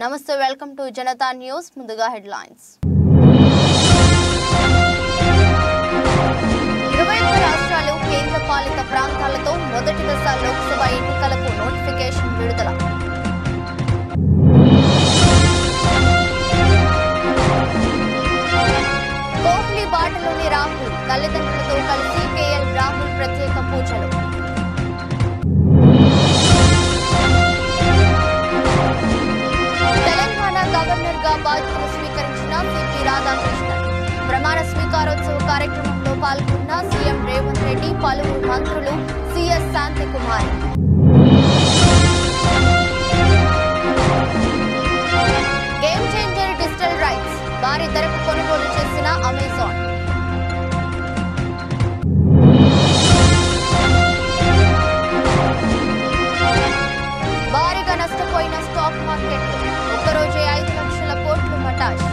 నమస్తే welcome to Janata news ముందుగా headlines 21 రాష్ట్రాలు కేంద్ర పాలిత ప్రాంతాలతో మొదటి దశ లోక్సభ ఎన్నికలకు నోటిఫికేషన్ విడుదల కోహ్లీ బాటలోని రాహుల్ తల్లిదండ్రులతో కలిసి కేఎల్ రాహుల్ ప్రత్యేక పూజలు గవర్నర్ గా బాధ్యతలు స్వీకరించిన సిపి రాధాకృష్ణన్ ప్రమాణ స్వీకారోత్సవ కార్యక్రమంలో పాల్గొన్న సీఎం రేవంత్ రెడ్డి పలువురు మంత్రులు CS Shanti Kumar game changer digital rights భారీ ధరకు కొనుగోలు చేసిన అమెజాన్ భారీగా నష్టపోయిన స్టాక్ మార్కెట్లు ఒక్కరోజే 5 లక్షల కోట్లు మటాష్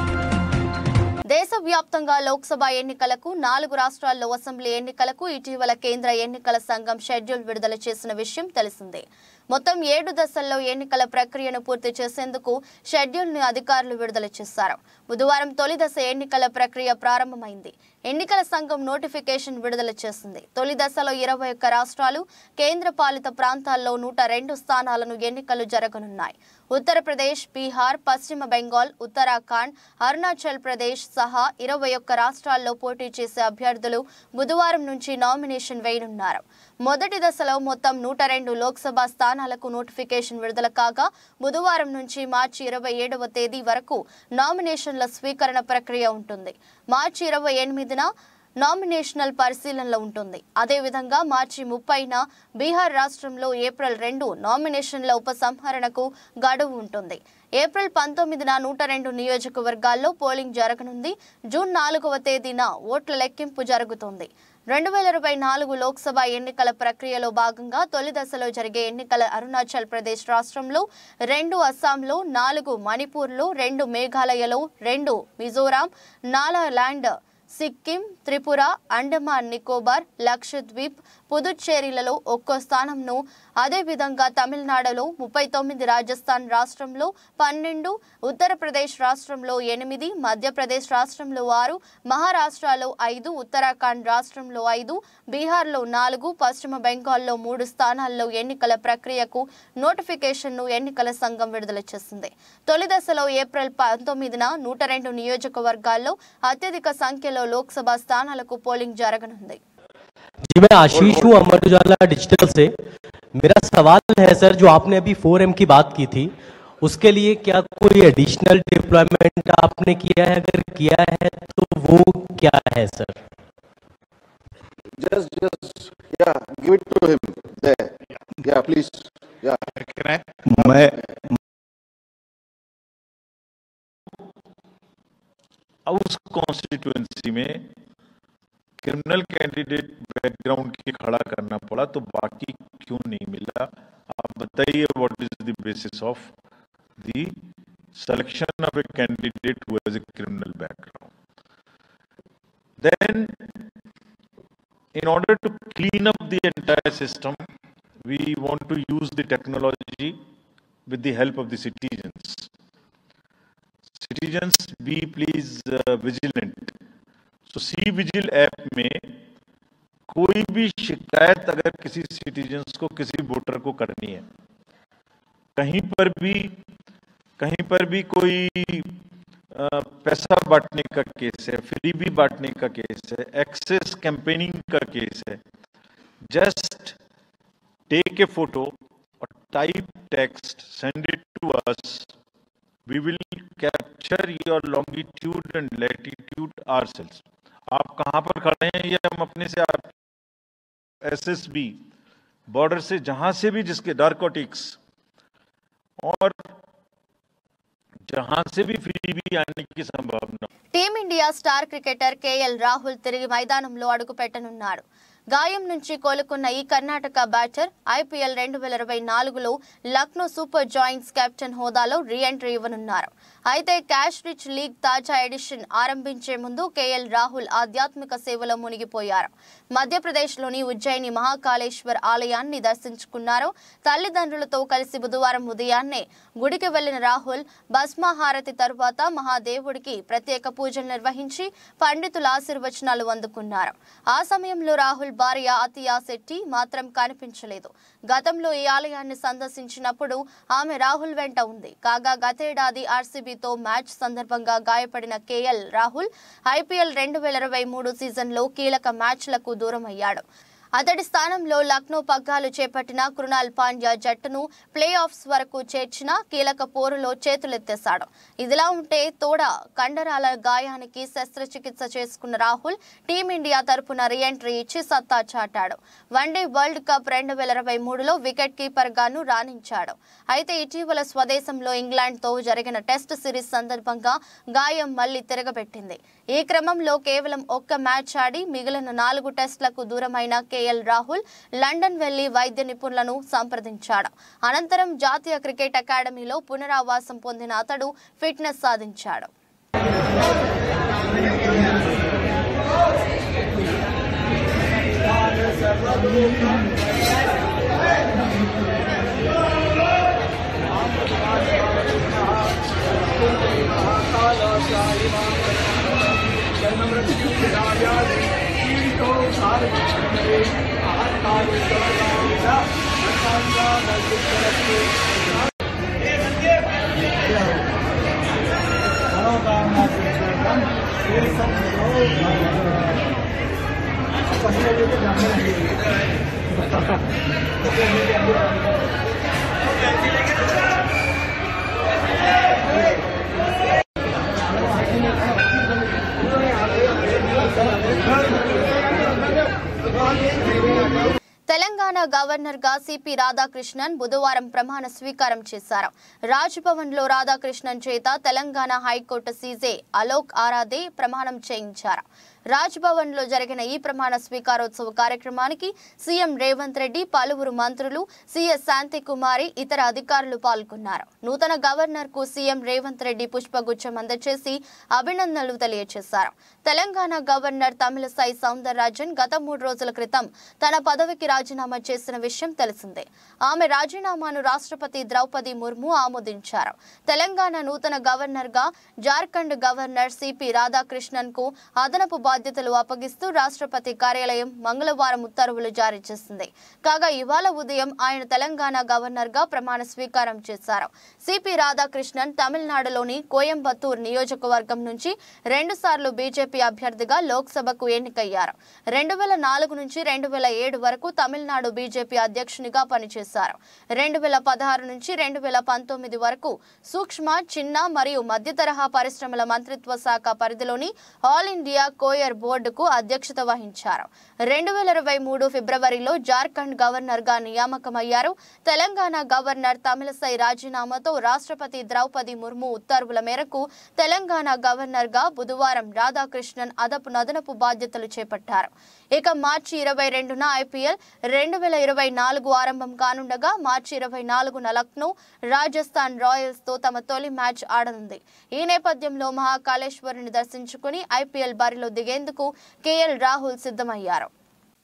దేశవ్యాప్తంగా లోక్సభ ఎన్నికలకు 4 రాష్ట్రాల్లో అసెంబ్లీ ఎన్నికలకు ఇటీవల కేంద్ర ఎన్నికల సంఘం షెడ్యూల్ విడుదల చేసిన విషయం తెలిసిందే. మొత్తం 7 దశల్లో ఎన్నికల ప్రక్రియను పూర్తి చేసేందుకు షెడ్యూల్ ను అధికారులు విడుదల చేశారు. బుధవారం తొలి దశ ఎన్నికల ప్రక్రియ ప్రారంభమైంది. ఎన్నికల సంఘం నోటిఫికేషన్ విడుదల చేసింది. తొలి దశలో 21 రాష్ట్రాలు కేంద్ర పాలిత ప్రాంతాల్లో 102 స్థానాలను ఎన్నికలు జరగనున్నాయి. ఉత్తరప్రదేశ్, బీహార్, పశ్చిమ బెంగాల్, ఉత్తరాఖండ్, అరుణాచల్ ప్రదేశ్ సహా 21 రాష్ట్రాల్లో పోటీ చేసే అభ్యర్థులు బుధవారం నుంచి నామినేషన్ వేయనున్నారు. మొదటి దశలో మొత్తం 102 లోక్సభ స్థానాలకు నోటిఫికేషన్ విడుదల కాగా బుధవారం నుంచి మార్చి 27వ తేదీ వరకు నామినేషన్ల స్వీకరణ ప్రక్రియ ఉంటుంది. మార్చి 28న నామినేషనల్ పరిశీలనలో ఉంటుంది. అదేవిధంగా మార్చి 30న బీహార్ రాష్ట్రంలో ఏప్రిల్ 2 నామినేషన్ల ఉపసంహరణకు గడువు ఉంటుంది. ఏప్రిల్ 19న 102 నియోజకవర్గాల్లో పోలింగ్ జరగనుంది. జూన్ 4వ తేదీన ఓట్ల లెక్కింపు జరుగుతుంది. 2024 లోక్సభ ఎన్నికల ప్రక్రియలో భాగంగా తొలి దశలో జరిగే ఎన్నికల అరుణాచల్ ప్రదేశ్ రాష్ట్రంలో 2, అస్సాంలో 4, మణిపూర్లో 2, మేఘాలయలో 2, మిజోరాం, నాగాలాండ్, సిక్కిం, త్రిపుర, అండమాన్ నికోబార్, లక్షద్వీప్, పుదుచ్చేరిలలో ఒక్కో స్థానంను, అదేవిధంగా తమిళనాడులో 39, రాజస్థాన్ రాష్ట్రంలో 12, ఉత్తరప్రదేశ్ రాష్ట్రంలో 8, మధ్యప్రదేశ్ రాష్ట్రంలో 6, మహారాష్ట్రలో 5, ఉత్తరాఖండ్ రాష్ట్రంలో 5, బీహార్లో 4, పశ్చిమ బెంగాల్లో 3 స్థానాల్లో ఎన్నికల ప్రక్రియకు నోటిఫికేషన్ను ఎన్నికల సంఘం విడుదల చేసింది. తొలి దశలో ఏప్రిల్ 19న 102 నియోజకవర్గాల్లో అత్యధిక సంఖ్యలో लोकसभा स्थानाలకు పోలింగ్ జరగనుంది. जी मैं आशीष हूँ अमर उजाला डिजिटल से। मेरा सवाल है सर, जो आपने अभी 4M की बात की थी उसके लिए क्या कोई एडिशनल डिप्लॉयमेंट आपने किया है? अगर किया है तो वो क्या है sir? Just yeah, give it to him there. Yeah, please. Yeah. मैं उस कॉन्स्टिट्यूएंसी में क्रिमिनल कैंडिडेट बैकग्राउंड के खड़ा करना पड़ा तो बाकी क्यों नहीं मिला? आप बताइए, what is the basis of the selection of a candidate who has a criminal background? Then in order to clean up the entire system, we want to use the technology with the help of the citizens. Citizens, be please vigilant. So C-Vigil app में कोई भी शिकायत अगर किसी citizens को, किसी voter को करनी है, कहीं पर भी कोई पैसा बांटने का केस है, फ्रीबी बांटने का केस है, एक्सेस कैंपेनिंग का केस है, जस्ट टेक ए फोटो और type text, send it to us. We will capture your longitude and latitude ourselves. आप कहाँ पर खड़े हैं ये हम अपने से, आप SSB बॉर्डर से जहां से भी जिसके नारकोटिक्स और जहां से भी फ्री भी आने की संभावना. Team India star cricketer KL Rahul తిరిగి మైదానంలో అడుగుపెట్టనున్నారు. గాయం నుంచి కోలుకున్న ఈ కర్ణాటక బ్యాటర్ ఐపీఎల్ 2024లో లక్నో సూపర్ జాయింట్స్ కెప్టెన్ హోదాలో రీ-ఎంట్రీ ఇవ్వనున్నారు. అయితే క్యాష్ రిచ్ లీగ్ తాజా ఎడిషన్ ఆరంభించే ముందు కేఎల్ రాహుల్ ఆధ్యాత్మిక సేవలో మునిగిపోయారు. మధ్యప్రదేశ్లోని ఉజ్జయిని మహాకాళేశ్వర్ ఆలయాన్ని దర్శించుకున్నారు. తల్లిదండ్రులతో కలిసి బుధవారం ఉదయాన్నే గుడికి వెళ్లిన రాహుల్ భస్మహారతి తరువాత మహాదేవుడికి ప్రత్యేక పూజలు నిర్వహించి పండితుల ఆశీర్వచనాలు అందుకున్నారు. ఆ సమయంలో రాహుల్ భార్య అతియా శెట్టి మాత్రం కనిపించలేదు. గతంలో ఈ ఆలయాన్ని సందర్శించినప్పుడు ఆమె రాహుల్ వెంట ఉంది. కాగా గతేడాది ఆర్సీబీతో మ్యాచ్ సందర్భంగా గాయపడిన కేఎల్ రాహుల్ ఐపీఎల్ 2023 సీజన్లో కీలక మ్యాచ్లకు దూరమయ్యాడు. అతడి స్థానంలో లక్నో పగ్గాలు చేపట్టిన కృణాల్ పాండ్యా జట్టును ప్లే ఆఫ్స్ వరకు చేర్చిన కీలక పోరులో చేతులెత్తేశాడు. ఇదిలా ఉంటే తోడ కండరాల గాయానికి శస్త్రచికిత్స చేసుకున్న రాహుల్ టీమిండియా తరపున రీ-ఎంట్రీ ఇచ్చి సత్తా చాటాడు. వన్డే వరల్డ్ కప్ 2023లో వికెట్ కీపర్ గాను రాణించాడు. అయితే ఇటీవల స్వదేశంలో ఇంగ్లాండ్తో జరిగిన టెస్ట్ సిరీస్ సందర్భంగా గాయం మళ్లీ తిరగబెట్టింది. ఈ క్రమంలో కేవలం ఒక్క మ్యాచ్ ఆడి మిగిలిన 4 టెస్టులకు దూరమైన కేఎల్ రాహుల్ లండన్ వెళ్లి వైద్య నిపుణులను సంప్రదించాడు. అనంతరం జాతీయ క్రికెట్ అకాడమీలో పునరావాసం పొందిన అతడు ఫిట్నెస్ సాధించాడు. తెలంగాణ గవర్నర్ గా సిపి రాధాకృష్ణన్ బుధవారం ప్రమాణ స్వీకారం చేశారు. రాజ్భవన్ లో రాధాకృష్ణన్ చేత తెలంగాణ హైకోర్టు సీజే అలోక్ ఆరాధే ప్రమాణం చేయించారు. రాజ్భవన్ లో జరిగిన ఈ ప్రమాణ స్వీకారోత్సవ కార్యక్రమానికి సీఎం రేవంత్ రెడ్డి, పలువురు మంత్రులు, సీఎస్ శాంతికుమారి, ఇతర అధికారులు పాల్గొన్నారు. నూతన గవర్నర్ కు సీఎం రేవంత్ రెడ్డి పుష్పగుచ్చం అందజేసి అభినందనలు తెలియజేశారు. తెలంగాణ గవర్నర్ తమిళసై సౌందరరాజన్ గత 3 రోజుల క్రితం తన పదవికి రాజీనామా చేసిన విషయం తెలిసిందే. ఆమె రాజీనామాను రాష్ట్రపతి ద్రౌపది ముర్ము ఆమోదించారు. తెలంగాణ నూతన గవర్నర్ గా జార్ఖండ్ గవర్నర్ సిపి రాధాకృష్ణన్ కు అదనపు బాధ్యతలు అప్పగిస్తూ రాష్ట్రపతి కార్యాలయం మంగళవారం ఉత్తర్వులు జారీ చేసింది. కాగా ఇవాళ ఉదయం ఆయన తెలంగాణ గవర్నర్ గా ప్రమాణ స్వీకారం చేశారు. సిపి రాధాకృష్ణన్ తమిళనాడులోని కోయంబత్తూర్ నియోజకవర్గం నుంచి 2 సార్లు బీజేపీ అభ్యర్థిగా లోక్సభకు ఎన్నికయ్యారు. 2004 నుంచి 2007 వరకు తమిళనాడు బీజేపీ అధ్యక్షునిగా పనిచేశారు. 2016 నుంచి 2019 వరకు సూక్ష్మ, చిన్న మరియు మధ్య తరహా పరిశ్రమల మంత్రిత్వ శాఖ పరిధిలోని ఆల్ ఇండియా కోయర్ బోర్డుకు అధ్యక్షత వహించారు. 2023 ఫిబ్రవరిలో జార్ఖండ్ గవర్నర్ గా నియామకమయ్యారు. తెలంగాణ గవర్నర్ తమిళసై రాజీనామాతో రాష్ట్రపతి ద్రౌపది ముర్ము ఉత్తర్వుల మేరకు తెలంగాణ గవర్నర్ గా బుధవారం రాధాకృష్ణన్ అదనపు బాధ్యతలు చేపట్టారు. ఇక మార్చి 22న ఐపీఎల్ 2024 ఆరంభం కానుండగా మార్చి 24న లక్నో రాజస్థాన్ రాయల్స్ తో తమ తొలి మ్యాచ్ ఆడనుంది. ఈ నేపథ్యంలో మహాకాళేశ్వరుని దర్శించుకుని ఐపీఎల్ బరిలో దిగేందుకు కేఎల్ రాహుల్ సిద్ధమయ్యారు.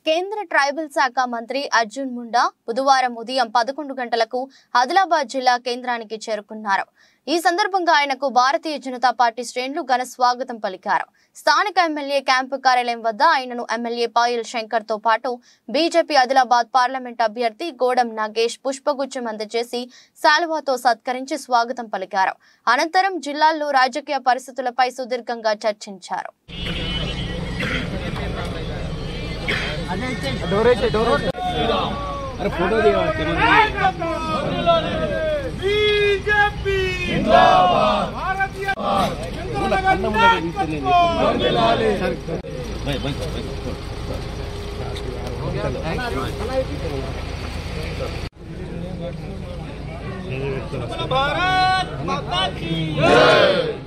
కేంద్ర ట్రైబల్ శాఖ మంత్రి అర్జున్ ముండా బుధవారం ఉదయం 11 గంటలకు ఆదిలాబాద్ జిల్లా కేంద్రానికి చేరుకున్నారు. ఈ సందర్భంగా ఆయనకు భారతీయ జనతా పార్టీ శ్రేణులు ఘన స్వాగతం పలికారు. స్థానిక ఎమ్మెల్యే క్యాంపు కార్యాలయం వద్ద ఆయనను ఎమ్మెల్యే పాయల్ శంకర్ తో పాటు బీజేపీ ఆదిలాబాద్ పార్లమెంట్ అభ్యర్థి గోడం నాగేష్ పుష్పగుచ్చం అందజేసి శాలువాతో సత్కరించి స్వాగతం పలికారు. అనంతరం జిల్లాల్లో రాజకీయ పరిస్థితులపై సుదీర్ఘంగా చర్చించారు. भारत माता की जय।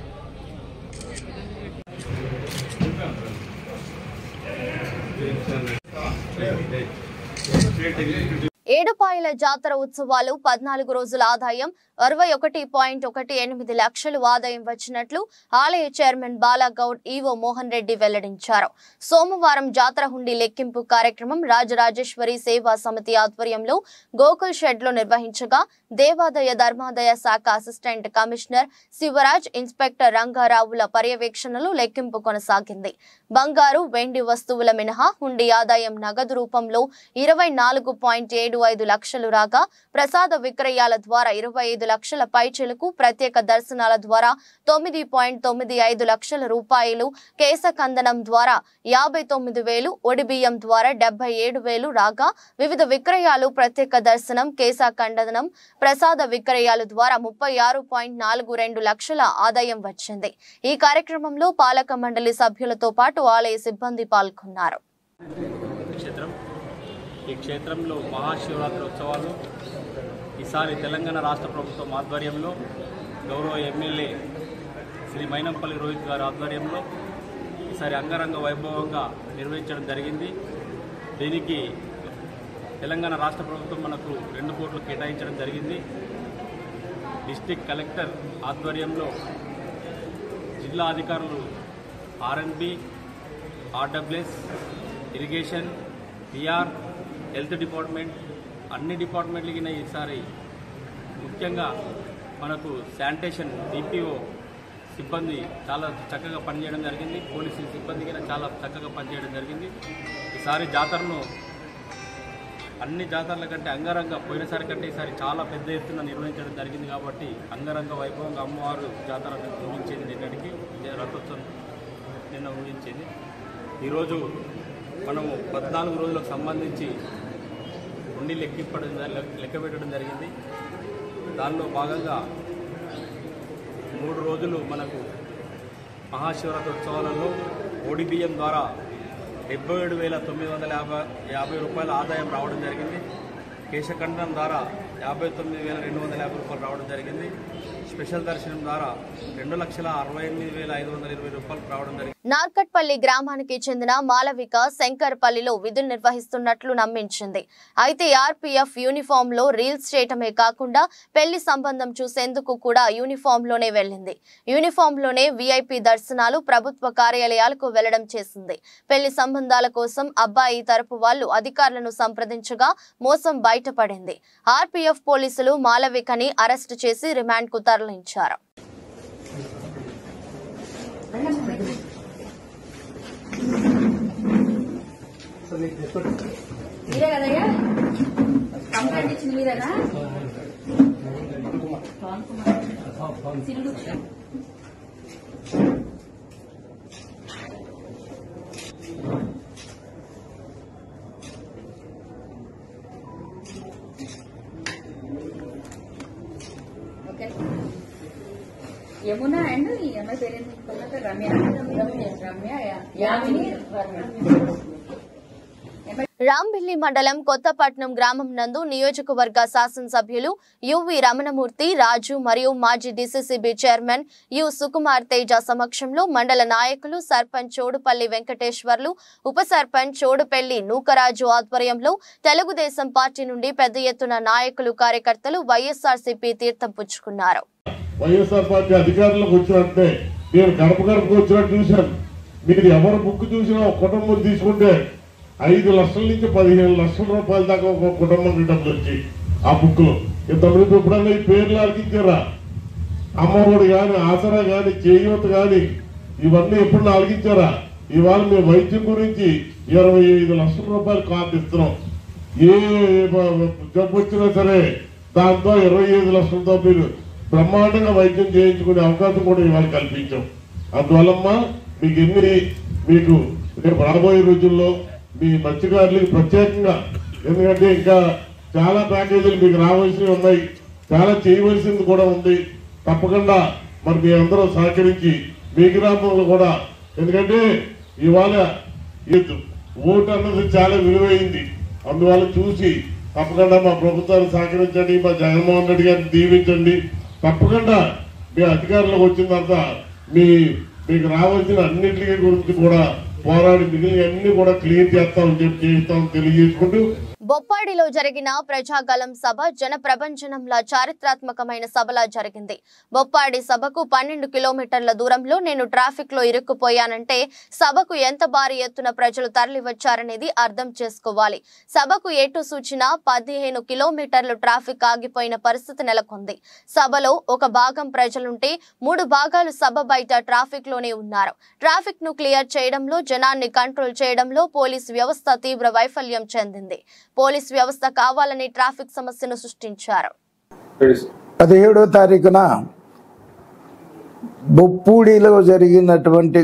ఏడుపాయల జాతర ఉత్సవాలు 14 రోజుల ఆదాయం 61.18 లక్షలు ఆదాయం వచ్చినట్లు ఆలయ చైర్మన్ బాలాగౌడ్ ఈవో మోహన్ రెడ్డి వెల్లడించారు. సోమవారం జాతర హుండీ లెక్కింపు కార్యక్రమం రాజరాజేశ్వరి సేవా సమితి ఆధ్వర్యంలో గోకుల్ షెడ్ లో నిర్వహించగా దేవాదాయ ధర్మాదాయ శాఖ అసిస్టెంట్ కమిషనర్ శివరాజ్, ఇన్స్పెక్టర్ రంగారావుల పర్యవేక్షణలో లెక్కింపు కొనసాగింది. బంగారు, వెండి వస్తువుల మినహా హుండీ ఆదాయం నగదు రూపంలో 24.75 లక్షలు రాగా ప్రసాద విక్రయాల ద్వారా 25 లక్షల పైచిలకు, ప్రత్యేక దర్శనాల ద్వారా 9.95 లక్షల రూపాయలు, కేశకందనం ద్వారా 59,000, ఒడిబియ్యం ద్వారా 77,000 రాగా వివిధ విక్రయాలు, ప్రత్యేక దర్శనం, కేశకందనం, ప్రసాద విక్రయాల ద్వారా 36.42 లక్షల ఆదాయం వచ్చింది. ఈ కార్యక్రమంలో పాలక మండలి సభ్యులతో పాటు ఆలయ సిబ్బంది పాల్గొన్నారు. ఈ క్షేత్రంలో మహాశివరాత్రి ఉత్సవాలు ఈసారి తెలంగాణ రాష్ట్ర ప్రభుత్వం ఆధ్వర్యంలో గౌరవ ఎమ్మెల్యే శ్రీ మైనంపల్లి రోహిత్ గారి ఆధ్వర్యంలో ఈసారి అంగరంగ వైభవంగా నిర్వహించడం జరిగింది. దీనికి తెలంగాణ రాష్ట్ర ప్రభుత్వం మనకు 2 కోట్లు కేటాయించడం జరిగింది. డిస్ట్రిక్ట్ కలెక్టర్ ఆధ్వర్యంలో జిల్లా అధికారులు R&B, RWS, irrigation, PR, health department అన్ని డిపార్ట్మెంట్లకి ఈసారి ముఖ్యంగా మనకు శానిటేషన్ DPO సిబ్బంది చాలా చక్కగా పనిచేయడం జరిగింది. పోలీసు సిబ్బందికి చాలా చక్కగా పనిచేయడం జరిగింది. ఈసారి జాతరను అన్ని జాతరల కంటే అంగరంగ పోయినసారి కంటే ఈసారి చాలా పెద్ద ఎత్తున నిర్వహించడం జరిగింది. కాబట్టి అంగరంగ వైభవంగా అమ్మవారు జాతర ఊహించేది నిన్నటికి రథోత్సవం నిన్న ఊహించేది. ఈరోజు మనము 14 రోజులకు సంబంధించి ఉండి లెక్క పెట్టడం జరిగింది. దానిలో భాగంగా 3 రోజులు మనకు మహాశివరాత్రి ఉత్సవాలలో ఓడిబియ్యం ద్వారా 77,950 రూపాయల ఆదాయం రావడం జరిగింది. కేశఖండం ద్వారా 59,250 రూపాయలు రావడం జరిగింది. స్పెషల్ దర్శనం ద్వారా 2,68,520 రూపాయలు రావడం జరిగింది. నార్కట్పల్లి గ్రామానికి చెందిన మాలవిక శంకర్పల్లిలో విధులు నిర్వహిస్తున్నట్లు నమ్మించింది. అయితే ఆర్పీఎఫ్ యూనిఫామ్ లో రీల్స్ చేయటమే కాకుండా పెళ్లి సంబంధం చూసేందుకు కూడా యూనిఫామ్ లోనే వెళ్లింది. యూనిఫామ్ లోనే VIP దర్శనాలు, ప్రభుత్వ కార్యాలయాలకు వెళ్లడం చేసింది. పెళ్లి సంబంధాల కోసం అబ్బాయి తరపు వాళ్లు అధికారులను సంప్రదించగా మోసం బయటపడింది. ఆర్పీఎఫ్ పోలీసులు మాలవికని అరెస్టు చేసి రిమాండ్ కు తరలించారు. మీరే కదయ్యా కంప్లైంట్ ఇచ్చింది మీరేనా? ఓకే. యమున అండ్ ఈ అమ్మాయి పేరేంటి? రమ్య. యామిని రాంబిల్లి మండలం కొత్తపట్నం గ్రామం నందు నియోజకవర్గ శాసనసభ్యులు యువి రమణమూర్తి, రాజు మరియు మాజీ DCCB chairman you Sukumar Teja సమక్షంలో మండల నాయకులు, సర్పంచ్ చోడుపల్లి వెంకటేశ్వర్లు, ఉప సర్పంచ్ చోడుపల్లి నూకరాజు ఆధ్వర్యంలో తెలుగుదేశం పార్టీ నుండి పెద్ద ఎత్తున నాయకులు, కార్యకర్తలు వైఎస్ఆర్సీపీ తీర్థం పుచ్చుకున్నారు. వైఎస్ఆర్ పార్టీ అధికారంలోకి వచ్చినట్టే నేను గడప గడపకు వచ్చినట్టు చూశాను. మీరు ఎవరు బుక్ చూసినా ఒక కుటుంబం తీసుకుంటే 5 లక్షల నుంచి 15 లక్షల రూపాయల దాకా ఒక కుటుంబం డబ్బులు వచ్చి ఆ బుక్ లో ఇంతమంది ఎప్పుడన్నా ఈ పేర్లు అలిగించారా? అమ్మఒడి కానీ, ఆసరా కానీ, చేయూత కానీ ఇవన్నీ ఎప్పుడు అలిగించారా? ఇవాళ మేము వైద్యం గురించి 25 లక్షల రూపాయలు కార్డు ఇస్తున్నాం. ఏ జబ్బు వచ్చినా సరే దాంతో 25 లక్షలతో మీరు బ్రహ్మాండంగా వైద్యం చేయించుకునే అవకాశం కూడా ఇవాళ కల్పించాం. అందువల్లమ్మా మీకు రేపు రాబోయే రోజుల్లో మీ మత్స్యకారులకి ప్రత్యేకంగా, ఎందుకంటే ఇంకా చాలా ప్యాకేజీలు మీకు రావాల్సినవి ఉన్నాయి, చాలా చేయవలసింది కూడా ఉంది. తప్పకుండా మరి మీ అందరూ సహకరించి మీ గ్రామంలో కూడా, ఎందుకంటే ఇవాళ ఓటు అన్నది చాలా విలువైంది. అందువల్ల చూసి తప్పకుండా మా ప్రభుత్వాన్ని సహకరించండి, మా జగన్మోహన్ రెడ్డి గారిని దీవించండి. తప్పకుండా మీ అధికారంలోకి వచ్చిన తర్వాత మీకు రావాల్సిన అన్నింటికి గురించి కూడా పోరాడి మిగిలిన అన్ని కూడా క్లియర్ చేస్తామని చెప్పి తెలియజేసుకుంటూ బొప్పాడిలో జరిగిన ప్రజాగలం సభ జన ప్రభంజనంలా చారిత్రాత్మకమైన సభలా జరిగింది. బొప్పాడి సభకు 12 కిలోమీటర్ల దూరంలో నేను ట్రాఫిక్ లో ఇరుక్కుపోయానంటే సభకు ఎంత భారీ ఎత్తున ప్రజలు తరలివచ్చారనేది అర్థం చేసుకోవాలి. సభకు ఎటు సూచినా 15 కిలోమీటర్లు ట్రాఫిక్ ఆగిపోయిన పరిస్థితి నెలకొంది. సభలో ఒక భాగం ప్రజలుంటే 3 భాగాలు సభ బయట ట్రాఫిక్ లోనే ఉన్నారు. ట్రాఫిక్ ను క్లియర్ చేయడంలో, జనాన్ని కంట్రోల్ చేయడంలో పోలీసు వ్యవస్థ తీవ్ర వైఫల్యం చెందింది. పోలీస్ వ్యవస్థ కావాలని ట్రాఫిక్ సమస్యను సృష్టించారు. 17వ తారీఖున బొప్పూడిలో జరిగినటువంటి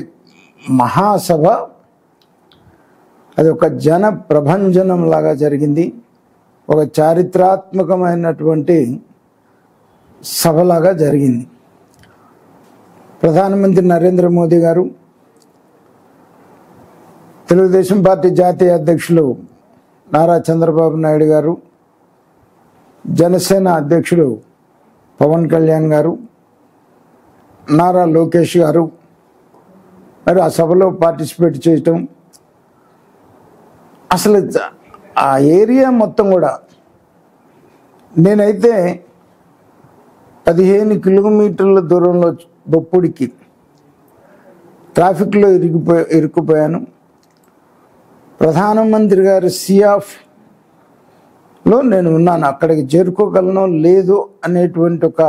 మహాసభ అది ఒక జన ప్రభంజనం లాగా జరిగింది. ఒక చారిత్రాత్మకమైనటువంటి సభలాగా జరిగింది. ప్రధానమంత్రి నరేంద్ర మోదీ గారు, తెలుగుదేశం పార్టీ జాతీయ అధ్యక్షులు నారా చంద్రబాబు నాయుడు గారు, జనసేన అధ్యక్షుడు పవన్ కళ్యాణ్ గారు, నారా లోకేష్ గారు మరి ఆ సభలో పార్టిసిపేట్ చేయటం, అసలు ఆ ఏరియా మొత్తం కూడా నేనైతే 15 కిలోమీటర్ల దూరంలో బొప్పుడికి ట్రాఫిక్లో ఇరుక్కుపోయాను. ప్రధానమంత్రి గారి సియాఫ్లో నేను ఉన్నాను. అక్కడికి చేరుకోగలను లేదు అనేటువంటి ఒక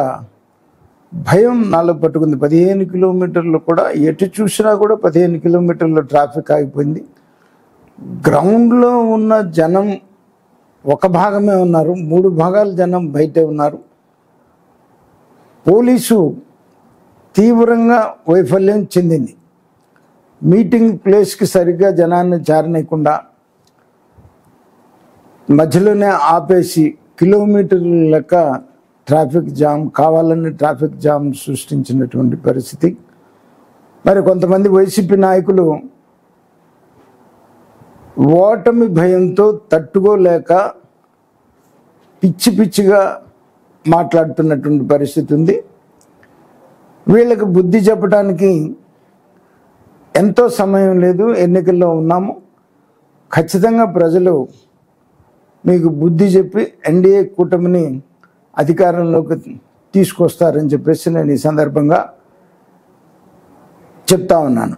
భయం నాలో పట్టుకుంది. 15 కిలోమీటర్లు కూడా ఎటు చూసినా కూడా 15 కిలోమీటర్లు ట్రాఫిక్ ఆగిపోయింది. గ్రౌండ్లో ఉన్న జనం ఒక భాగమే ఉన్నారు, 3 భాగాల జనం బయటే ఉన్నారు. పోలీసు తీవ్రంగా వైఫల్యం చెందింది. మీటింగ్ ప్లేస్కి సరిగ్గా జనాన్ని చేరనీయకుండా మధ్యలోనే ఆపేసి కిలోమీటర్ల లెక్క ట్రాఫిక్ జామ్, కావాలని ట్రాఫిక్ జామ్ సృష్టించినటువంటి పరిస్థితి. మరి కొంతమంది వైసీపీ నాయకులు ఓటమి భయంతో తట్టుకోలేక పిచ్చి పిచ్చిగా మాట్లాడుతున్నటువంటి పరిస్థితి ఉంది. వీళ్ళకి బుద్ధి చెప్పడానికి ఎంతో సమయం లేదు, ఎన్నికల్లో ఉన్నాము. ఖచ్చితంగా ప్రజలు మీకు బుద్ధి చెప్పి ఎన్డీఏ కూటమిని అధికారంలోకి తీసుకొస్తారని చెప్పేసి నేను ఈ సందర్భంగా చెప్తా ఉన్నాను.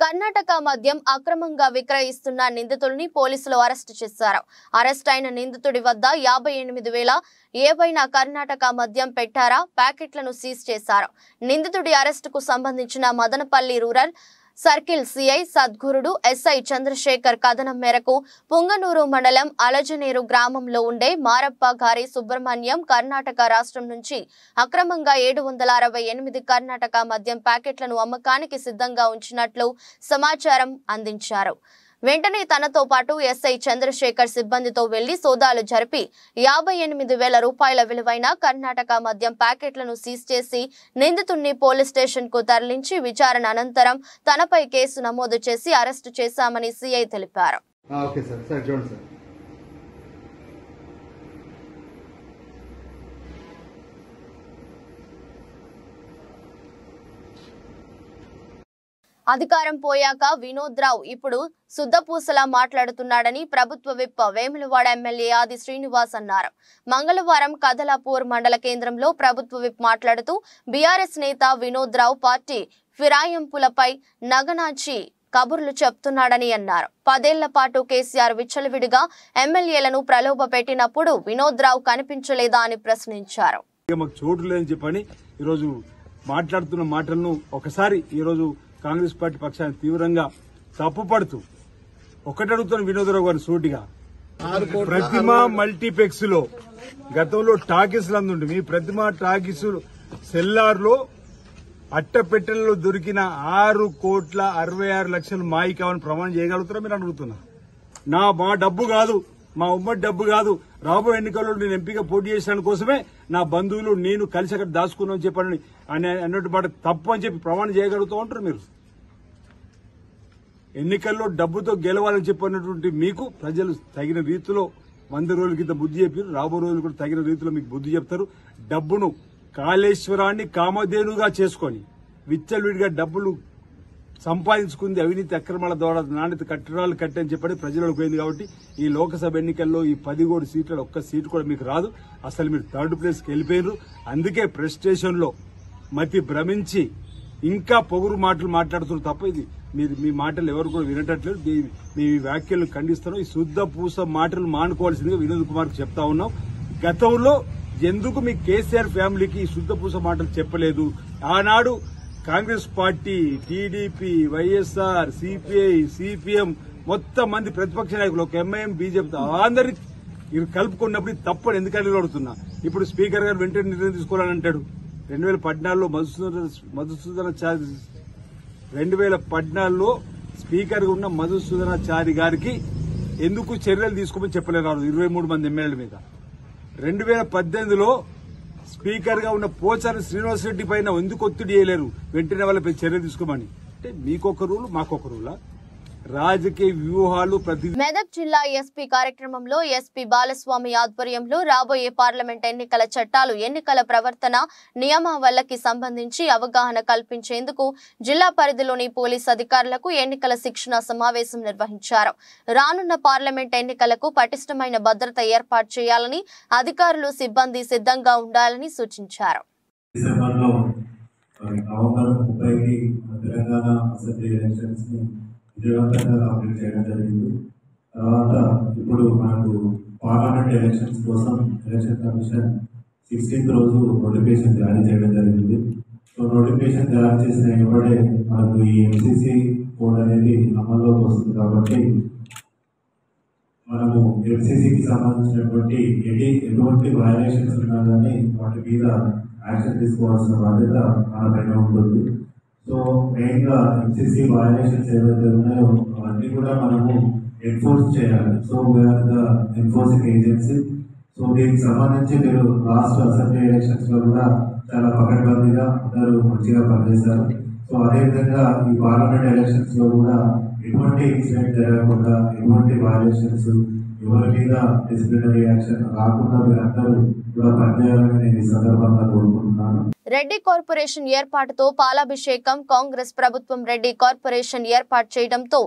కర్ణాటక మద్యం అక్రమంగా విక్రయిస్తున్న నిందితుల్ని పోలీసులు అరెస్టు చేశారు. అరెస్ట్ అయిన నిందితుడి వద్ద 58,000 ఏవైనా కర్ణాటక మద్యం పెట్టారా ప్యాకెట్లను సీజ్ చేశారు. నిందితుడి అరెస్టుకు సంబంధించిన Madanapalle rural circle CI Sadgurudu SI Chandrashekar కథనం మేరకు పుంగనూరు మండలం అలజనేరు గ్రామంలో ఉండే మారప్ప గారి సుబ్రహ్మణ్యం కర్ణాటక రాష్ట్రం నుంచి అక్రమంగా 768 కర్ణాటక మద్యం ప్యాకెట్లను అమ్మకానికి సిద్ధంగా ఉంచినట్లు సమాచారం అందించారు. వెంటనే తనతో పాటు ఎస్ఐ చంద్రశేఖర్ సిబ్బందితో వెళ్లి సోదాలు జరిపి 58,000 రూపాయల విలువైన కర్ణాటక మద్యం ప్యాకెట్లను సీజ్ చేసి నిందితుడిని పోలీస్ స్టేషన్ కు తరలించి విచారణ అనంతరం తనపై కేసు నమోదు చేసి అరెస్టు చేశామని సిఐ తెలిపారు. అధికారం పోయాక వినోద్ రావు ఇప్పుడు శుద్ధపూసలా మాట్లాడుతున్నాడని ప్రభుత్వ విప్ వేములవాడ ఎమ్మెల్యే ఆది శ్రీనివాస్ అన్నారు. మంగళవారం కదలాపూర్ మండల కేంద్రంలో ప్రభుత్వ విప్ మాట్లాడుతూ బీఆర్ఎస్ నేత వినోద్ రావు పార్టీ ఫిరాయింపులపై నగనాచి కబుర్లు చెప్తున్నాడని అన్నారు. 10 ఏళ్ల పాటు కేసీఆర్ విచ్చలవిడిగా ఎమ్మెల్యేలను ప్రలోభ పెట్టినప్పుడు వినోద్ రావు కనిపించలేదా అని ప్రశ్నించారు. మాట్లాడుతున్న మాటలను ఒకసారి ఈరోజు కాంగ్రెస్ పార్టీ పక్షాన్ని తీవ్రంగా తప్పుపడుతూ ఒకటి అడుగుతున్న వినోదరావు గారిని సూటిగా, ప్రతిమ మల్టీప్లెక్స్ లో గతంలో టాకీస్ లందుండి మీ ప్రతిమ టాకీస్ సెల్లార్ లో అట్టపెట్టెలలో దొరికిన 6,66,00,000 మాయి కావాలని ప్రమాణం చేయగలుగుతారా మీరు అడుగుతున్నా? మా డబ్బు కాదు, మా ఉమ్మడి డబ్బు కాదు. రాబోయే ఎన్నికల్లో నేను ఎంపీగా పోటీ చేసిన కోసమే నా బంధువులు నేను కలిసి అక్కడ దాచుకున్నాను చెప్పని అన్నట్టు మాట తప్పు అని చెప్పి ప్రమాణం చేయగలుగుతూ ఉంటారు మీరు. ఎన్నికల్లో డబ్బుతో గెలవాలని చెప్పినటువంటి మీకు ప్రజలు తగిన రీతిలో 100 రోజుల కింద బుద్ధి చెప్పారు. రాబో రోజులు కూడా తగిన రీతిలో మీకు బుద్ధి చెప్తారు. డబ్బును కాళేశ్వరాన్ని కామధేనుగా చేసుకొని విచ్చలవిడిగా డబ్బులు సంపాదించుకుంది అవినీతి అక్రమాల ద్వారా నాణ్యత కట్టడాలు కట్టని చెప్పని ప్రజలకు పోయింది. కాబట్టి ఈ లోక్సభ ఎన్నికల్లో ఈ 17 సీట్లలో ఒక్క సీటు కూడా మీకు రాదు. అసలు మీరు థర్డ్ ప్లేస్కి వెళ్ళిపోయారు. అందుకే ప్రెస్టేషన్ లో మతి భ్రమించి ఇంకా పొగురు మాటలు మాట్లాడుతున్నారు తప్ప ఇది మీ మాటలు ఎవరు కూడా వినటట్లేదు. మీ వ్యాఖ్యలు ఖండిస్తాను. ఈ శుద్ధ పూస మాటలు మానుకోవాల్సిందిగా వినోద్ కుమార్ కు చెప్తా ఉన్నాం. గతంలో ఎందుకు మీ కేసీఆర్ ఫ్యామిలీకి ఈ శుద్ధ పూస మాటలు చెప్పలేదు? ఆనాడు Congress party, TDP, YSR, CPI, CPM మొత్తం మంది ప్రతిపక్ష నాయకులు, ఒక ఎంఐఎం, బీజేపీ అందరికి కలుపుకున్నప్పుడు తప్పని ఎందుకని అడుగుతున్నా. ఇప్పుడు స్పీకర్ గారు వెంటనే నిర్ణయం తీసుకోవాలని అంటాడు. 2014లో మధుసూదనాచారి 2014లో స్పీకర్ గా ఉన్న మధుసూదనాచారి గారికి ఎందుకు చర్యలు తీసుకోమని చెప్పలేరు 23 మంది ఎమ్మెల్యేల మీద. 2018లో స్పీకర్ గా ఉన్న పోచారం శ్రీనివాసరెడ్డి పైన ఎందుకు ఒత్తిడి చేయలేరు వెంటనే వాళ్ళపై చర్యలు తీసుకోమని? అంటే మీకొక రూలు మాకొక రూలా? రాజకీయ వ్యూహాలు మెదక్ జిల్లా ఎస్పీ కార్యక్రమంలో ఎస్పీ బాలస్వామి ఆధ్వర్యంలో రాబోయే పార్లమెంట్ ఎన్నికల చట్టాలు, ఎన్నికల ప్రవర్తన నియమావళికి సంబంధించి అవగాహన కల్పించేందుకు జిల్లా పరిధిలోని పోలీస్ అధికారులకు ఎన్నికల శిక్షణ సమావేశం నిర్వహించారు. రానున్న పార్లమెంట్ ఎన్నికలకు పటిష్టమైన భద్రత ఏర్పాటు చేయాలని అధికారులు, సిబ్బంది సిద్ధంగా ఉండాలని సూచించారు. విజయవంతంగా కంప్లీట్ చేయడం జరిగింది. తర్వాత ఇప్పుడు మనకు పార్లమెంట్ ఎలక్షన్స్ కోసం ఎలక్షన్ కమిషన్ 16th రోజు నోటిఫికేషన్ జారీ చేయడం జరిగింది. సో నోటిఫికేషన్ జారీ చేసిన ఇప్పుడే మనకు ఈ ఎంసీసీ కోడ్ అనేది అమల్లోకి వస్తుంది. కాబట్టి మనము ఎంసీసీకి సంబంధించినటువంటి ఎటువంటి వయలేషన్స్ ఉన్నా కానీ వాటి మీద యాక్షన్ తీసుకోవాల్సిన బాధ్యత మన పైన ఉంటుంది. సో మెయిన్గా ఎంసీసీ వయలేషన్స్ ఏవైతే ఉన్నాయో అవన్నీ కూడా మనము ఎన్ఫోర్స్ చేయాలి. So we are the enforcing agency. So దీనికి సంబంధించి మీరు లాస్ట్ అసెంబ్లీ ఎలక్షన్స్లో కూడా చాలా పకడ్బందీగా అందరూ మంచిగా పనిచేశారు. సో అదేవిధంగా ఈ పార్లమెంట్ ఎలక్షన్స్లో కూడా ఎటువంటి ఇన్సిడెంట్ జరగకుండా, ఎటువంటి వయలేషన్స్, ఎవరి మీద డిసిప్లినరీ యాక్షన్ రాకుండా మీరందరూ కూడా పనిచేయాలని నేను ఈ సందర్భంగా కోరుకుంటున్నాను. రెడ్డి కార్పొరేషన్ ఏర్పాటుతో పాలాభిషేకం. కాంగ్రెస్ ప్రభుత్వం రెడ్డి కార్పొరేషన్ ఏర్పాటు చేయడంతో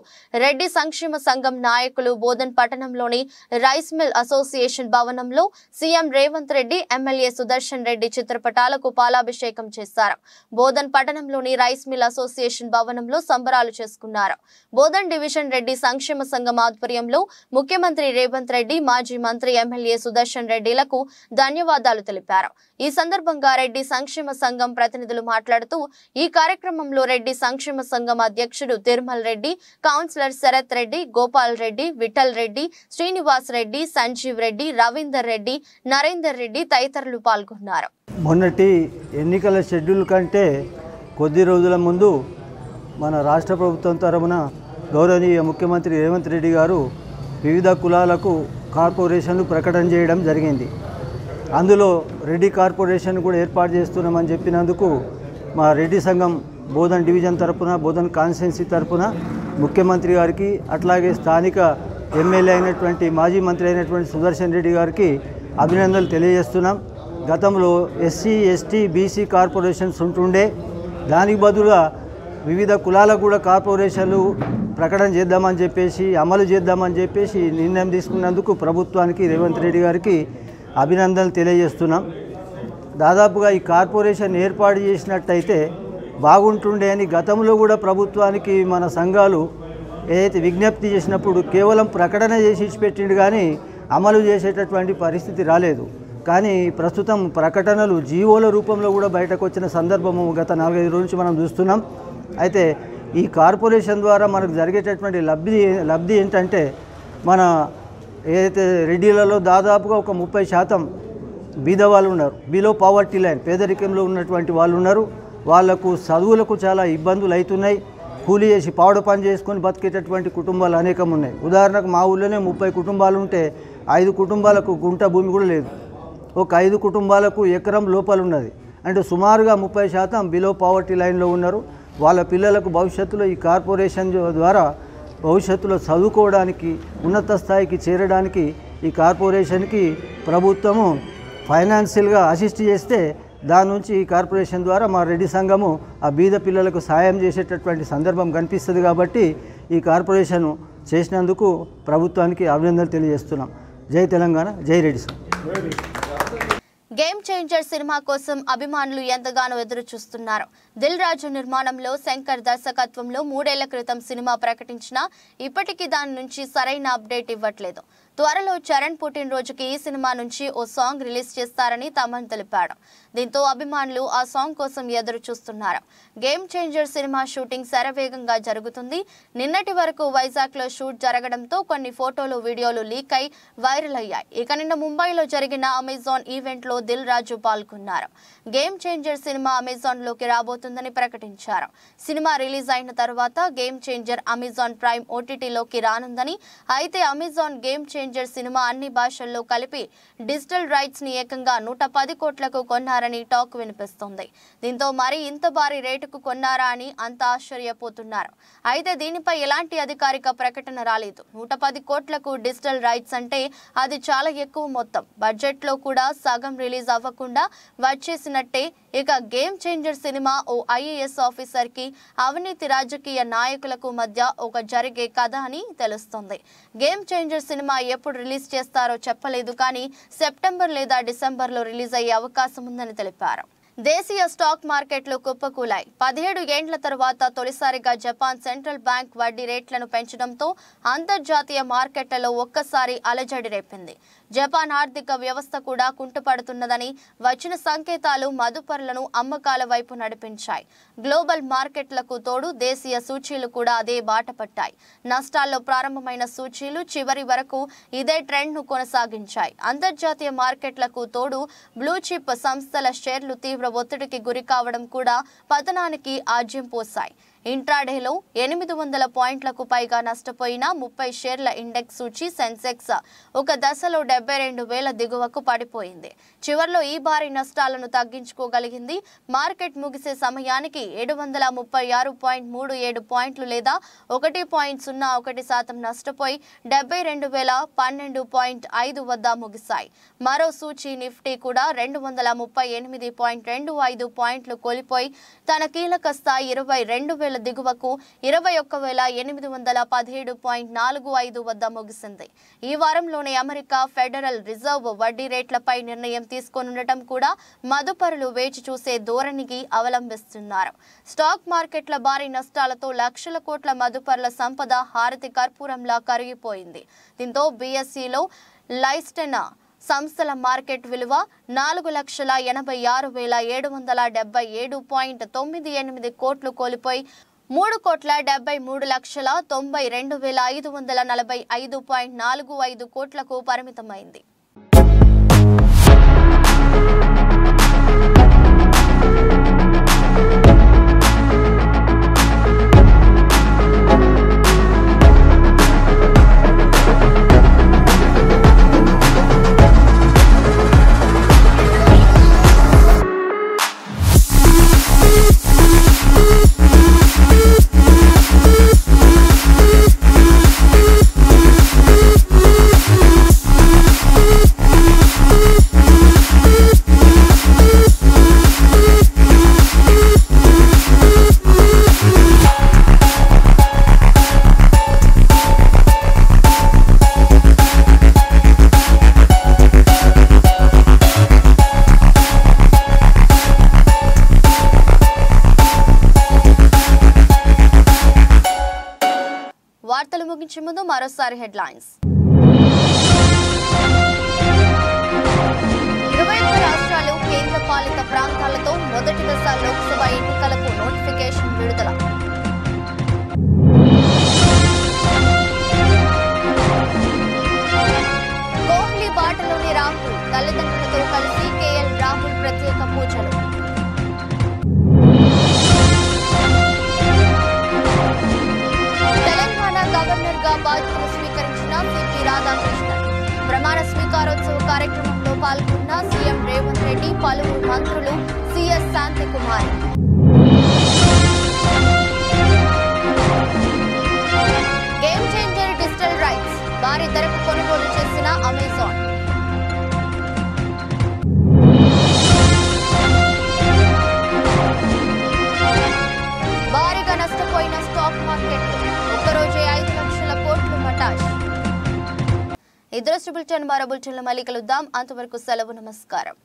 రెడ్డి సంక్షేమ సంఘం నాయకులు బోధన్ పట్టణంలోని రైస్ మిల్ అసోసియేషన్ భవనంలో సీఎం రేవంత్ రెడ్డి, ఎమ్మెల్యే సుదర్శన్ రెడ్డి చిత్రపటాలకు పాలాభిషేకం చేశారు. బోధన్ పట్టణంలోని రైస్ మిల్ అసోసియేషన్ భవనంలో సంబరాలు చేసుకున్నారు. బోధన్ డివిజన్ రెడ్డి సంక్షేమ సంఘం ఆధ్వర్యంలో ముఖ్యమంత్రి రేవంత్ రెడ్డి, మాజీ మంత్రి ఎమ్మెల్యే సుదర్శన్ రెడ్డిలకు ధన్యవాదాలు తెలిపారు. ఈ సందర్భంగా రెడ్డి సంక్షేమ సంఘం ప్రతినిధులు మాట్లాడుతూ ఈ కార్యక్రమంలో రెడ్డి సంక్షేమ సంఘం అధ్యక్షుడు తిరుమల్ రెడ్డి, కౌన్సిలర్ శరత్ రెడ్డి, గోపాల్ రెడ్డి, విఠల్ రెడ్డి, శ్రీనివాస్ రెడ్డి, సంజీవ్ రెడ్డి, రవీందర్ రెడ్డి, నరేందర్ రెడ్డి తదితరులు పాల్గొన్నారు. మొన్నటి ఎన్నికల షెడ్యూల్ కంటే కొద్ది రోజుల ముందు మన రాష్ట్ర ప్రభుత్వం తరపున గౌరవనీయ ముఖ్యమంత్రి రేవంత్ రెడ్డి గారు వివిధ కులాలకు కార్పొరేషన్లు ప్రకటన చేయడం జరిగింది. అందులో రెడ్డి కార్పొరేషన్ కూడా ఏర్పాటు చేస్తున్నామని చెప్పినందుకు మా రెడ్డి సంఘం బోధన్ డివిజన్ తరపున, బోధన్ కాన్స్టిట్యున్సీ తరపున ముఖ్యమంత్రి గారికి, అట్లాగే స్థానిక ఎమ్మెల్యే అయినటువంటి మాజీ మంత్రి అయినటువంటి సుదర్శన్ రెడ్డి గారికి అభినందనలు తెలియజేస్తున్నాం. గతంలో ఎస్సీ, ఎస్టీ, బీసీ కార్పొరేషన్స్ ఉంటుండే, దానికి బదులుగా వివిధ కులాలకు కూడా కార్పొరేషన్లు ప్రకటన చేద్దామని చెప్పేసి, అమలు చేద్దామని చెప్పేసి నిర్ణయం తీసుకున్నందుకు ప్రభుత్వానికి, రేవంత్ రెడ్డి గారికి అభినందనలు తెలియజేస్తున్నాం. దాదాపుగా ఈ కార్పొరేషన్ ఏర్పాటు చేసినట్టయితే బాగుంటుండే అని గతంలో కూడా ప్రభుత్వానికి మన సంఘాలు ఏదైతే విజ్ఞప్తి చేసినప్పుడు కేవలం ప్రకటన చేసి ఇచ్చిపెట్టిండు కానీ అమలు చేసేటటువంటి పరిస్థితి రాలేదు. కానీ ప్రస్తుతం ప్రకటనలు జీవోల రూపంలో కూడా బయటకు వచ్చిన సందర్భము గత 4-5 రోజుల నుంచి మనం చూస్తున్నాం. అయితే ఈ కార్పొరేషన్ ద్వారా మనకు జరిగేటటువంటి లబ్ధి ఏంటంటే, మన ఏదైతే రెడ్డిలలో దాదాపుగా ఒక 30% బీద వాళ్ళు ఉన్నారు, బిలో పావర్టీ లైన్, పేదరికంలో ఉన్నటువంటి వాళ్ళు ఉన్నారు. వాళ్లకు చదువులకు చాలా ఇబ్బందులు అవుతున్నాయి. కూలీ చేసి పావుడ పని చేసుకొని బతికేటటువంటి కుటుంబాలు అనేకం ఉన్నాయి. ఉదాహరణకు మా ఊళ్ళోనే 30 కుటుంబాలు ఉంటే 5 కుటుంబాలకు గుంట భూమి కూడా లేదు. ఒక 5 కుటుంబాలకు ఎకరం లోపల ఉన్నది. అంటే సుమారుగా 30% బిలో పావర్టీ లైన్లో ఉన్నారు. వాళ్ళ పిల్లలకు భవిష్యత్తులో ఈ కార్పొరేషన్ ద్వారా భవిష్యత్తులో చదువుకోవడానికి, ఉన్నత స్థాయికి చేరడానికి ఈ కార్పొరేషన్కి ప్రభుత్వము ఫైనాన్షియల్గా అసిస్ట్ చేస్తే దాని నుంచి ఈ కార్పొరేషన్ ద్వారా మా రెడ్డి సంఘము ఆ బీద పిల్లలకు సాయం చేసేటటువంటి సందర్భం కనిపిస్తుంది కాబట్టి ఈ కార్పొరేషన్ చేసినందుకు ప్రభుత్వానికి అభినందనలు తెలియజేస్తున్నాం. జై తెలంగాణ, జై రెడ్డి సంఘం. గేమ్ చేంజర్ సినిమా కోసం అభిమానులు ఎంతగానో ఎదురు చూస్తున్నారు. దిల్ రాజు నిర్మాణంలో శంకర్ దర్శకత్వంలో 3 ఏళ్ల క్రితం సినిమా ప్రకటించినా ఇప్పటికీ దాని నుంచి సరైన అప్డేట్ ఇవ్వట్లేదు. త్వరలో చరణ్ పుట్టినరోజుకి ఈ సినిమా నుంచి ఓ సాంగ్ రిలీజ్ చేస్తారని తమన్ తెలిపాడు. దీంతో అభిమానులు ఆ సాంగ్ కోసం ఎదురు చూస్తున్నారు. గేమ్ చేంజర్ సినిమా షూటింగ్ శరవేగంగా జరుగుతుంది. నిన్నటి వరకు వైజాగ్లో షూట్ జరగడంతో కొన్ని ఫోటోలు, వీడియోలు లీక్ అయి వైరల్ అయ్యాయి. ఇక నిన్న ముంబైలో జరిగిన అమెజాన్ ఈవెంట్లో దిల్ రాజు పాల్గొన్నారు. గేమ్ చేంజర్ సినిమా అమెజాన్లోకి రాబోతుందని ప్రకటించారు. సినిమా రిలీజ్ అయిన తర్వాత గేమ్ చేంజర్ అమెజాన్ ప్రైమ్ ఓటీటీలోకి రానుందని, అయితే అమెజాన్ గేమ్ చేంజర్ సినిమా అన్ని భాషల్లో కలిపి డిజిటల్ రైట్స్ ని ఏకంగా 110 కోట్లకు కొన్నారని టాక్ వినిపిస్తుంది. దీంతో మరి ఇంత భారీ రేటుకు కొన్నారా అని అంత ఆశ్చర్యపోతున్నారు. అయితే దీనిపై ఎలాంటి అధికారిక ప్రకటన రాలేదు. 110 కోట్లకు డిజిటల్ రైట్స్ అంటే అది చాలా ఎక్కువ మొత్తం. బడ్జెట్ లో కూడా సగం రిలీజ్ అవ్వకుండా వచ్చేసినట్టే. ఇక గేమ్ చేంజర్ సినిమా ఓ ఐఏఎస్ ఆఫీసర్ కి అవినీతి రాజకీయ నాయకులకు మధ్య ఒక జరిగే కథ అని తెలుస్తుంది. గేమ్ చేంజర్ సినిమా ఎప్పుడు రిలీజ్ చేస్తారో చెప్పలేదు, కానీ సెప్టెంబర్ లేదా డిసెంబర్లో రిలీజ్ అయ్యే అవకాశం ఉందని తెలిపారు. దేశీయ స్టాక్ మార్కెట్లు కుప్పకూలాయి. 17 ఏండ్ల తర్వాత తొలిసారిగా జపాన్ సెంట్రల్ బ్యాంక్ వడ్డీ రేట్లను పెంచడంతో అంతర్జాతీయ మార్కెట్లలో ఒక్కసారి అలజడి రేపింది. జపాన్ ఆర్థిక వ్యవస్థ కూడా కుంటుపడుతున్నదని వచ్చిన సంకేతాలు మదుపరులను అమ్మకాల వైపు నడిపించాయి. గ్లోబల్ మార్కెట్లకు తోడు దేశీయ సూచీలు కూడా అదే బాట పట్టాయి. నష్టాల్లో ప్రారంభమైన సూచీలు చివరి వరకు ఇదే ట్రెండ్ను కొనసాగించాయి. అంతర్జాతీయ మార్కెట్లకు తోడు బ్లూ చిప్ సంస్థల షేర్లు తీవ్ర ఒత్తిడికి గురి కావడం కూడా పతనానికి ఆజ్యం పోశాయి. ఇంట్రాడేలో 800 పాయింట్లకు పైగా నష్టపోయిన 30 షేర్ల ఇండెక్స్ సూచీ సెన్సెక్స్ ఒక దశలో 72,000 దిగువకు పడిపోయింది. చివర్లో ఈ భారీ నష్టాలను తగ్గించుకోగలిగింది. మార్కెట్ ముగిసే సమయానికి 736.37 పాయింట్లు లేదా 1.01% నష్టపోయి 72,012.5 వద్ద ముగిశాయి. మరో సూచీ నిఫ్టీ కూడా 238.25 పాయింట్లు కోల్పోయి తన కీలక స్థాయి 22,000 దిగువకు 21,817.45 వద్ద ముగిసింది. ఈ వారంలోనే అమెరికా ఫెడరల్ రిజర్వ్ వడ్డీ రేట్లపై నిర్ణయం తీసుకోనుండటం కూడా మదుపరులు వేచి చూసే ధోరణికి అవలంబిస్తున్నారు. స్టాక్ మార్కెట్ల భారీ నష్టాలతో లక్షల కోట్ల మదుపరుల సంపద హారతి కర్పూరంలా కరిగిపోయింది. దీంతో బీఎస్ఈలో లైస్టెన్ సంస్థల మార్కెట్ విలువ 4,46,777.98 కోట్లు కోల్పోయి 3,73,92,545.45 కోట్లకు పరిమితమైంది. వార్తలు ముగించే ముందు మరోసారి హెడ్లైన్స్. 21 రాష్ట్రాలు కేంద్రపాలిత ప్రాంతాలతో మొదటి దశ లోక్సభ ఎన్నికలకు నోటిఫికేషన్ విడుదల. కోహ్లీ బాటలోని రాహుల్ తల్లిదండ్రులతో కలిసి కేఎల్ రాహుల్ ప్రత్యేక పూజలు. గవర్నర్ గా బాధ్యతలు స్వీకరించిన సిపి రాధాకృష్ణన్. ప్రమాణ స్వీకారోత్సవ కార్యక్రమంలో పాల్గొన్న సీఎం రేవంత్ రెడ్డి, పలువురు మంత్రులు, CS Santhi Kumari. Game changer digital rights భారీ ధరకు కొనుగోలు చేసిన అమెజాన్. ఇద్దరు బులెటిన్ మరో బులెటిన్లో మళ్ళీ కలుద్దాం. అంతవరకు సెలవు. నమస్కారం.